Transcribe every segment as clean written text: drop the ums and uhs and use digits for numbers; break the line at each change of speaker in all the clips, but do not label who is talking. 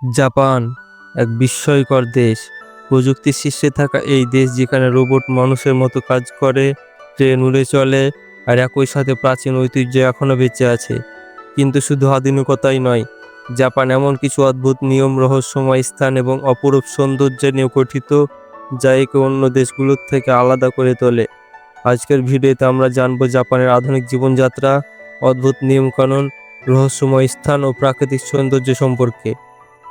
Japan এক বিস্ময়কর দেশ। প্রযুক্তির শীর্ষে থাকা এই দেশ যেখানে রোবট মানুষের মতো কাজ করে, ট্রেন উড়ে চলে, আর একই সাথে প্রাচীন ঐতিহ্য এখনও বেঁচে আছে। কিন্তু শুধু আধুনিকতাই নয়, জাপান এমন কিছু অদ্ভুত নিয়ম, রহস্যময় স্থান এবং অপরূপ সৌন্দর্য নিয়ে গঠিত, যা একে অন্য দেশগুলোর থেকে আলাদা করে তোলে। আজকের ভিডিওতে আমরা জানব জাপানের আধুনিক জীবনযাত্রা, অদ্ভুত নিয়মকানুন, রহস্যময় স্থান ও প্রাকৃতিক সৌন্দর্য সম্পর্কে।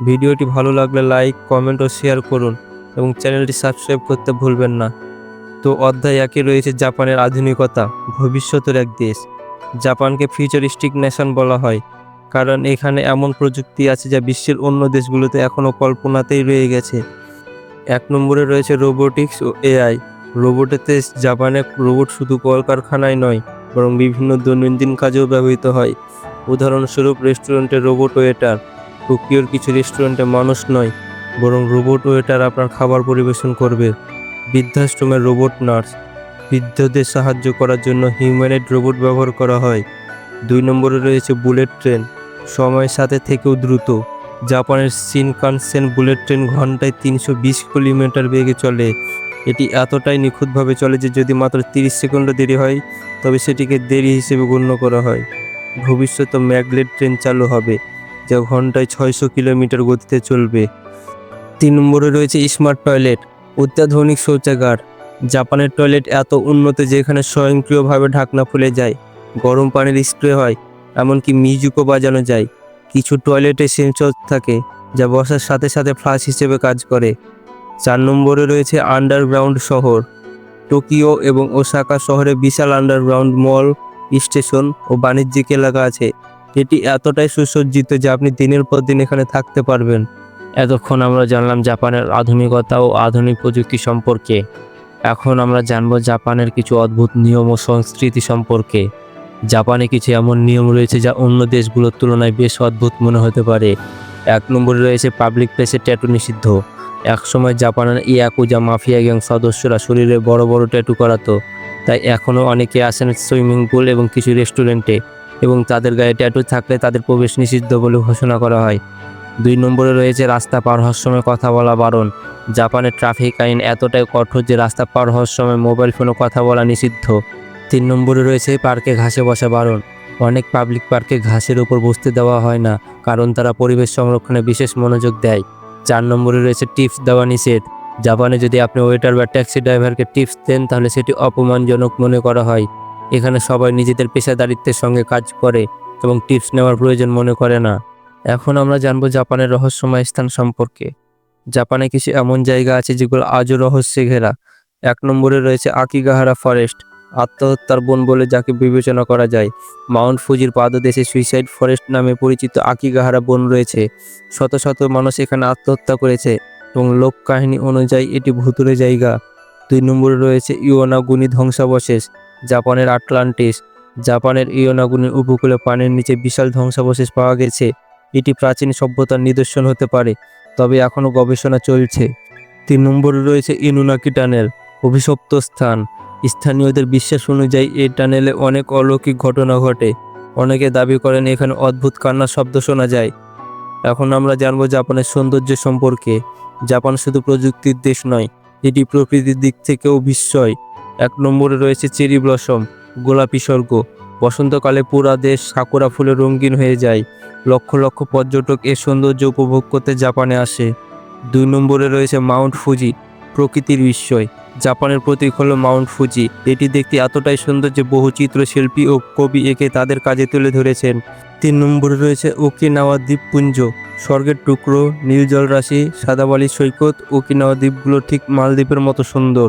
ভিডিওটি ভালো লাগলে লাইক, কমেন্ট ও শেয়ার করুন এবং চ্যানেলটি সাবস্ক্রাইব করতে ভুলবেন না। তো অধ্যায় 1-এ রয়েছে জাপানের আধুনিকতা, ভবিষ্যতের এক দেশ। জাপানকে ফিউচারিস্টিক নেশন বলা হয়, কারণ এখানে এমন প্রযুক্তি আছে যা বিশ্বের অন্য দেশগুলোতে এখনও কল্পনাতেই রয়ে গেছে। 1 নম্বরে রয়েছে রোবোটিক্স ও এআই। রোবটেতে জাপানে রোবট শুধু কলকারখানায় নয়, বরং বিভিন্ন দৈনন্দিন কাজেও ব্যবহৃত হয়। উদাহরণস্বরূপ রেস্টুরেন্টে রোবট ওয়েটার। টোকিওর কিছু রেস্টুরেন্টে মানুষ নয়, বরং রোবট ওয়েটার আপনার খাবার পরিবেশন করবে। বৃদ্ধাশ্রমের রোবট নার্স। বৃদ্ধদের সাহায্য করার জন্য হিউম্যানয়েড রোবট ব্যবহার করা হয়। 2 নম্বরে রয়েছে বুলেট ট্রেন, সময়ের সাথে থেকেও দ্রুত। জাপানের শিনকানসেন বুলেট ট্রেন ঘন্টায় 320 কিলোমিটার বেগে চলে। এটি এতটাই নিখুঁতভাবে চলে যে যদি মাত্র 30 সেকেন্ডও দেরি হয়, তবে সেটিকে দেরি হিসেবে গণ্য করা হয়। ভবিষ্যতে ম্যাগলেট ট্রেন চালু হবে, যা ঘন্টায় 600 কিলোমিটার গতিতে চলবে। 3 নম্বরে রয়েছে স্মার্ট টয়লেট, অত্যাধুনিক শৌচাগার। জাপানের টয়লেট এত উন্নত যে এখানে স্বয়ংক্রিয়ভাবে ঢাকনা খুলে যায়, গরম পানির স্প্রে হয়, এমনকি মিউজিকও বাজানো যায়। কিছু টয়লেটে সেন্সর থাকে, যা বসার সাথে সাথে ফ্লাশ হিসেবে কাজ করে। 4 নম্বরে রয়েছে আন্ডারগ্রাউন্ড শহর। টোকিও এবং ওসাকা শহরে বিশাল আন্ডারগ্রাউন্ড মল, স্টেশন ও বাণিজ্যিক এলাকা আছে। এটি এতটাই সুসজ্জিত যে আপনি দিনের পর দিন এখানে থাকতে পারবেন। এতক্ষণ আমরা জানলাম জাপানের আধুনিকতা ও আধুনিক প্রযুক্তি সম্পর্কে। এখন আমরা জানব জাপানের কিছু অদ্ভুত নিয়ম ও সংস্কৃতি সম্পর্কে। জাপানে কিছু এমন নিয়ম রয়েছে যা অন্য দেশগুলোর তুলনায় বেশ অদ্ভুত মনে হতে পারে। 1 নম্বরে রয়েছে পাবলিক প্লেসে ট্যাটু নিষিদ্ধ। একসময় জাপানের ইয়াকুজা মাফিয়া গ্যাং সদস্যরা শরীরে বড় বড় ট্যাটু করাতো, তাই এখনও অনেকে আসেন সুইমিং পুল এবং কিছু রেস্টুরেন্টে, এবং তাদের গায়ে ট্যাটু থাকলে তাদের প্রবেশ নিষিদ্ধ বলে ঘোষণা করা হয়। 2 নম্বরে রয়েছে রাস্তা পার হওয়ার সময় কথা বলা বারণ। জাপানের ট্রাফিক আইন এতটাই কঠোর যে রাস্তা পার হওয়ার সময় মোবাইল ফোনে কথা বলা নিষিদ্ধ। 3 নম্বরে রয়েছে পার্কে ঘাসে বসা বারণ। অনেক পাবলিক পার্কে ঘাসের উপর বসতে দেওয়া হয় না, কারণ তারা পরিবেশ সংরক্ষণে বিশেষ মনোযোগ দেয়। 4 নম্বরে রয়েছে টিপস দেওয়া নিষেধ। জাপানে যদি আপনি ওয়েটার বা ট্যাক্সি ড্রাইভারকে টিপস দেন, তাহলে সেটি অপমানজনক মনে করা হয়। এখানে সবাই নিজেদের পেশাদারিত্বের সঙ্গে কাজ করে এবং টিপস নেওয়ার প্রয়োজন মনে করে না। এখন আমরা জানব জাপানের রহস্যময় স্থান সম্পর্কে। জাপানে কিছু এমন জায়গা আছে যেগুলো আজও রহস্যে ঘেরা। 1 নম্বরে রয়েছে আকিগাহারা ফরেস্ট, আত্মহত্যার বন বলে যাকে বিবেচনা করা যায়। মাউন্ট ফুজির পাদদেশে সুইসাইড ফরেস্ট নামে পরিচিত আকিগাহারা বন রয়েছে। শত শত মানুষ এখানে আত্মহত্যা করেছে এবং লোককাহিনী অনুযায়ী এটি ভুতুড়ে জায়গা। 2 নম্বরে রয়েছে ইওনাগুনি ধ্বংসাবশেষ, জাপানের আটলান্টিস। জাপানের ইওনাগুনি উপকূলে পানির নিচে বিশাল ধ্বংসাবশেষ পাওয়া গেছে। এটি প্রাচীন সভ্যতার নিদর্শন হতে পারে, তবে এখনও গবেষণা চলছে। 3 নম্বরে রয়েছে ইনুনাকি টানেল, অভিশপ্ত স্থান। স্থানীয়দের বিশ্বাস অনুযায়ী এই টানেলে অনেক অলৌকিক ঘটনা ঘটে। অনেকে দাবি করেন এখানে অদ্ভুত কান্নার শব্দ শোনা যায়। এখন আমরা জানব জাপানের সৌন্দর্য সম্পর্কে। জাপান শুধু প্রযুক্তির দেশ নয়, এটি প্রকৃতির দিক থেকেও বিস্ময়। 1 নম্বরে রয়েছে চেরি ব্লসম, গোলাপি স্বর্গ। বসন্তকালে পুরা দেশ সাকুরা ফুলে রঙিন হয়ে যায়। লক্ষ লক্ষ পর্যটক এর সৌন্দর্য উপভোগ করতে জাপানে আসে। 2 নম্বরে রয়েছে মাউন্ট ফুজি, প্রকৃতির বিস্ময়। জাপানের প্রতীক হলো মাউন্ট ফুজি। এটি দেখতে এতটাই সুন্দর যে বহু চিত্রশিল্পী ও কবি একে তাদের কাজে তুলে ধরেছেন। 3 নম্বরে রয়েছে ওকিনাওয়া দ্বীপপুঞ্জ, স্বর্গের টুকরো, নীল জলরাশি, সাদা বালির সৈকত। ওকিনাওয়া দ্বীপগুলো ঠিক মালদ্বীপের মতো সুন্দর।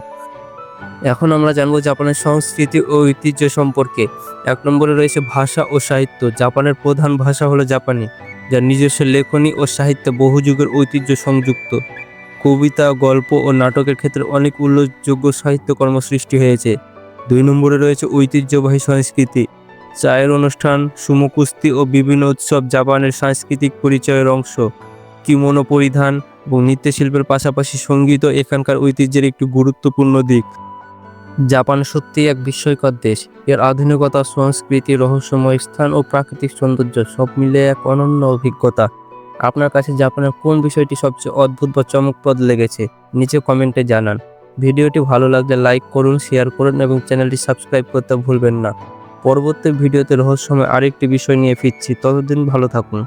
এখন আমরা জানবো জাপানের সংস্কৃতি ও ঐতিহ্য সম্পর্কে। 1 নম্বরে রয়েছে ভাষা ও সাহিত্য। জাপানের প্রধান ভাষা হলো জাপানি, যার নিজস্ব লেখনী ও সাহিত্যে বহু যুগের ঐতিহ্য সংযুক্ত। কবিতা, গল্প ও নাটকের ক্ষেত্রে অনেক উল্লেখযোগ্য সাহিত্যকর্ম সৃষ্টি হয়েছে। 2 নম্বরে রয়েছে ঐতিহ্যবাহী সংস্কৃতি। চায়ের অনুষ্ঠান, সুমো কুস্তি ও বিভিন্ন উৎসব জাপানের সাংস্কৃতিক পরিচয়ের অংশ। কিমোনো পরিধান এবং নৃত্যশিল্পের পাশাপাশি সঙ্গীতও এখানকার ঐতিহ্যের একটি গুরুত্বপূর্ণ দিক। জাপান সত্যিই এক বিস্ময়কর দেশ। এর আধুনিকতা, সংস্কৃতি, রহস্যময় স্থান ও প্রাকৃতিক সৌন্দর্য সব মিলে এক অনন্য অভিজ্ঞতা। আপনার কাছে জাপানের কোন বিষয়টি সবচেয়ে অদ্ভুত বা চমকপ্রদ লেগেছে নিচে কমেন্টে জানান। ভিডিওটি ভালো লাগলে লাইক করুন, শেয়ার করুন এবং চ্যানেলটি সাবস্ক্রাইব করতে ভুলবেন না। পরবর্তী ভিডিওতে রহস্যময় আরেকটি বিষয় নিয়ে ফিরছি, ততদিন ভালো থাকুন।